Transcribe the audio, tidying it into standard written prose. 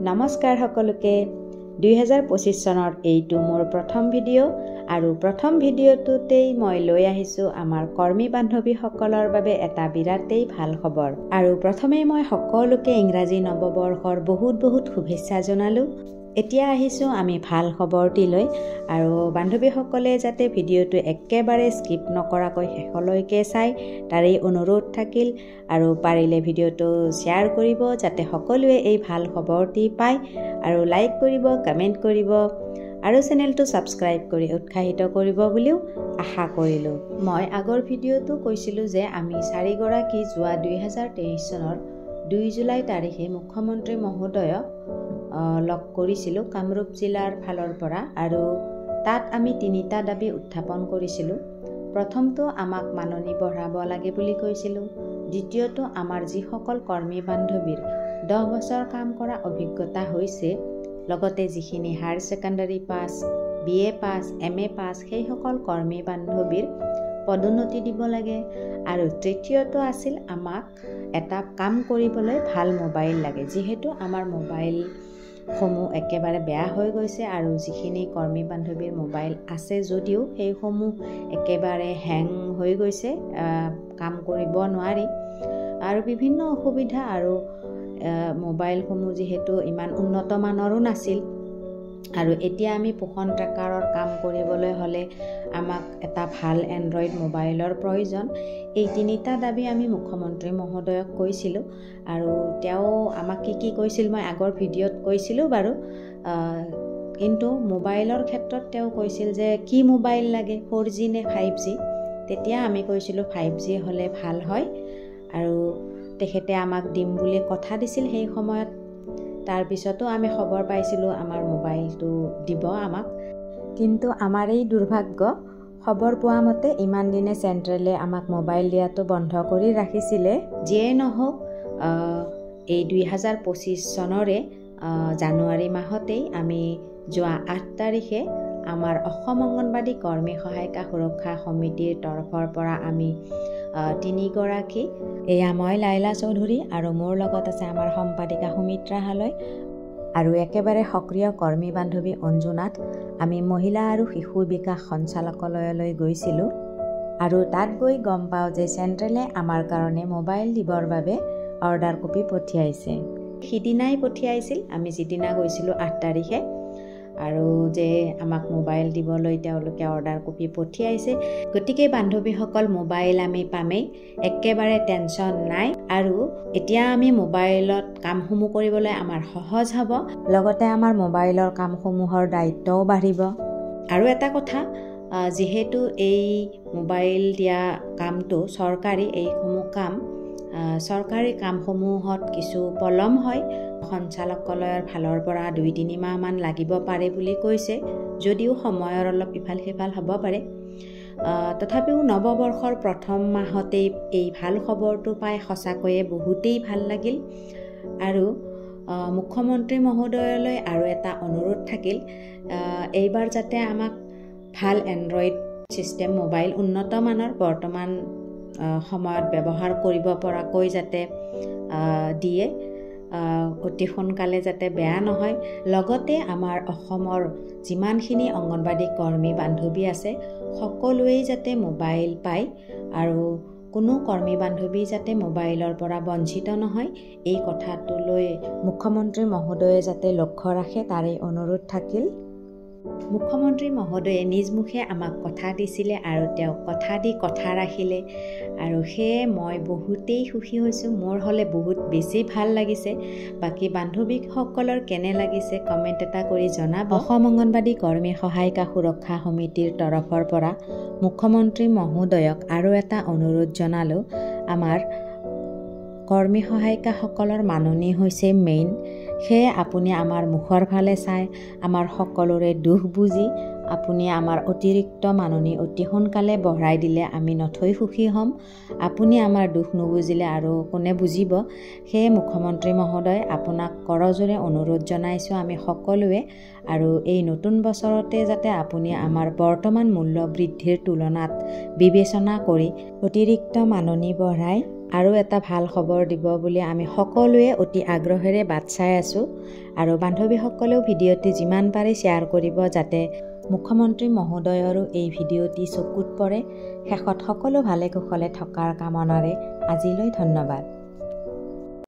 নমস্কাৰ সকলোকে 2025 চনৰ এইটো মোৰ প্ৰথম ভিডিঅ' আৰু প্ৰথম ভিডিঅ'টোতেই মই লৈ আহিছোঁ আমাৰ কৰ্মী বান্ধৱীসকলৰ বাবে এটা বিৰাটেই ভাল খবৰ আৰু প্ৰথমেই মই সকলোকে ইংৰাজী নৱবৰ্ষৰ বহুত শুভেচ্ছা জনালোঁ। এতিয়া আহিছোঁ আমি ভাল খবৰটিলৈ আৰু বান্ধৱীসকলে যাতে ভিডিঅ'টো একেবাৰে স্কিপ নকৰাকৈ শেষলৈকে চাই তাৰেই অনুৰোধ থাকিল আৰু পাৰিলে ভিডিঅ'টো শ্বেয়াৰ কৰিব যাতে সকলোৱে এই ভাল খবৰটি পায় আৰু লাইক কৰিব, কমেণ্ট কৰিব আৰু চেনেলটো ছাবস্ক্ৰাইব কৰি উৎসাহিত কৰিব বুলিও আশা কৰিলোঁ। মই আগৰ ভিডিঅ'টো কৈছিলোঁ যে আমি 4 গৰাকী যোৱা 2023 চনৰ 2 জুলাই তাৰিখে মুখ্যমন্ত্ৰী মহোদয়ক লগ কৰিছিলোঁ কামৰূপ জিলাৰ ফালৰ পৰা আৰু তাত আমি 3টা দাবী উত্থাপন কৰিছিলোঁ। প্ৰথমটো আমাক মাননি বঢ়াব লাগে বুলি কৈছিলোঁ। দ্বিতীয়টো আমাৰ যিসকল কৰ্মী বান্ধৱীৰ 10 বছৰ কাম কৰা অভিজ্ঞতা হৈছে, লগতে যিখিনি হায়াৰ ছেকেণ্ডাৰী পাছ, BA পাছ, MA পাছ সেইসকল কৰ্মী বান্ধৱীৰ পদোন্নতি দিব লাগে আৰু তৃতীয়টো আছিল আমাক এটা কাম কৰিবলৈ ভাল মোবাইল লাগে, যিহেতু আমাৰ মোবাইলসমূহ একেবাৰে বেয়া হৈ গৈছে আৰু যিখিনি কৰ্মী বান্ধৱীৰ মোবাইল আছে যদিও সেইসমূহ একেবাৰে হেং হৈ গৈছে, কাম কৰিব নোৱাৰি আৰু বিভিন্ন অসুবিধা আৰু মোবাইলসমূহ যিহেতু ইমান উন্নত মানৰো নাছিল আৰু এতিয়া আমি পোষণ ট্ৰেকাৰৰ কাম কৰিবলৈ হ'লে আমাক এটা ভাল এণ্ড্ৰইড মোবাইলৰ প্ৰয়োজন। এই 3টা দাবী আমি মুখ্যমন্ত্ৰী মহোদয়ক কৈছিলোঁ আৰু তেওঁ আমাক কি কৈছিল মই আগৰ ভিডিঅ'ত কৈছিলোঁ বাৰু, কিন্তু মোবাইলৰ ক্ষেত্ৰত তেওঁ কৈছিল যে কি মোবাইল লাগে, 4G নে 5G। তেতিয়া আমি কৈছিলোঁ 5G হ'লে ভাল হয় আৰু তেখেতে আমাক দিম বুলি কথা দিছিল সেই সময়ত। তাৰপিছতো আমি খবৰ পাইছিলোঁ আমাৰ মোবাইলটো দিব আমাক, কিন্তু আমাৰ এই দুৰ্ভাগ্য, খবৰ পোৱা মতে ইমান দিনে চেণ্ট্ৰেলে আমাক মোবাইল দিয়াটো বন্ধ কৰি ৰাখিছিলে। যিয়ে নহওক এই 2025 চনৰে জানুৱাৰী মাহতেই আমি যোৱা 8 তাৰিখে আমাৰ অসম অংগনবাড়ী কৰ্মী সহায়িকা সুৰক্ষা সমিতিৰ তৰফৰ পৰা আমি 3 গৰাকী, এয়া মই লাইলা চৌধুৰী আৰু মোৰ লগত আছে আমাৰ সম্পাদিকা সুমিত্ৰা হালৈ আৰু একেবাৰে সক্ৰিয় কৰ্মী বান্ধৱী অঞ্জু নাথ, আমি মহিলা আৰু শিশু বিকাশ সঞ্চালকালয়লৈ গৈছিলোঁ আৰু তাত গৈ গম পাওঁ যে চেণ্ট্ৰেলে আমাৰ কাৰণে মোবাইল দিবৰ বাবে অৰ্ডাৰ কপি পঠিয়াইছে। সিদিনাই পঠিয়াইছিল, আমি যিদিনা গৈছিলোঁ 8 তাৰিখে, আৰু যে আমাক মোবাইল দিবলৈ তেওঁলোকে অৰ্ডাৰ কপি পঠিয়াইছে। গতিকে বান্ধৱীসকল মোবাইল আমি পামেই, একেবাৰে টেনশ্যন নাই আৰু এতিয়া আমি মোবাইলত কামসমূহ কৰিবলৈ আমাৰ সহজ হ'ব, লগতে আমাৰ মোবাইলৰ কামসমূহৰ দায়িত্বও বাঢ়িব। আৰু এটা কথা, যিহেতু এই মোবাইল দিয়া কামটো চৰকাৰী, এইসমূহ কাম চৰকাৰী কামসমূহত কিছু পলম হয়, সঞ্চালকালয়ৰ ফালৰ পৰা 2-3 মাহমান লাগিব পাৰে বুলি কৈছে, যদিও সময়ৰ অলপ ইফাল সিফাল হ'ব পাৰে। তথাপিও নৱবৰ্ষৰ প্ৰথম মাহতেই এই ভাল খবৰটো পাই সঁচাকৈয়ে বহুতেই ভাল লাগিল আৰু মুখ্যমন্ত্ৰী মহোদয়লৈ আৰু এটা অনুৰোধ থাকিল, এইবাৰ যাতে আমাক ভাল এণ্ড্ৰইড ছিষ্টেম মোবাইল, উন্নত মানৰ বৰ্তমান সময়ত ব্যৱহাৰ কৰিব পৰাকৈ যাতে দিয়ে, অতি সোনকালে যাতে বেয়া নহয়। লগতে আমাৰ অসমৰ যিমানখিনি অংগনবাড়ী কৰ্মী বান্ধৱী আছে সকলোৱেই যাতে মোবাইল পায় আৰু কোনো কৰ্মী বান্ধৱী যাতে মোবাইলৰ পৰা বঞ্চিত নহয়, এই কথাটোলৈ মুখ্যমন্ত্ৰী মহোদয়ে যাতে লক্ষ্য ৰাখে তাৰেই অনুৰোধ থাকিল। মুখ্যমন্ত্ৰী মহোদয়ে নিজ মুখে আমাক কথা দিছিলে আৰু তেওঁ কথা ৰাখিলে আৰু সেয়ে মই বহুতেই সুখী হৈছোঁ। মোৰ হ'লে বহুত বেছি ভাল লাগিছে। বাকী বান্ধৱীসকলৰ কেনে লাগিছে কমেণ্ট এটা কৰি জনাব। অসম অংগনবাড়ী কৰ্মী সহায়িকা সুৰক্ষা সমিতিৰ তৰফৰ পৰা মুখ্যমন্ত্ৰী মহোদয়ক আৰু এটা অনুৰোধ জনালোঁ, আমাৰ কৰ্মী সহায়িকাসকলৰ মাননি হৈছে মেইন, সেয়ে আপুনি আমাৰ মুখৰ ফালে চাই আমাৰ সকলোৰে দুখ বুজি আপুনি আমাৰ অতিৰিক্ত মাননি অতি সোনকালে বঢ়াই দিলে আমি নথৈ সুখী হ'ম। আপুনি আমাৰ দুখ নুবুজিলে আৰু কোনে বুজিব। সেয়ে মুখ্যমন্ত্ৰী মহোদয়, আপোনাক কৰজোৰে অনুৰোধ জনাইছোঁ আমি সকলোৱে, আৰু এই নতুন বছৰতে যাতে আপুনি আমাৰ বৰ্তমান মূল্য বৃদ্ধিৰ তুলনাত বিবেচনা কৰি অতিৰিক্ত মাননি বঢ়াই আৰু এটা ভাল খবৰ দিব বুলি আমি সকলোৱে অতি আগ্ৰহেৰে বাট চাই আছোঁ আৰু বান্ধৱীসকলেও ভিডিঅ'টি যিমান পাৰে শ্বেয়াৰ কৰিব যাতে মুখ্যমন্ত্ৰী মহোদয়ৰো এই ভিডিঅ'টি চকুত পৰে। শেষত সকলো ভালে কুশলে থকাৰ কামনাৰে আজিলৈ ধন্যবাদ।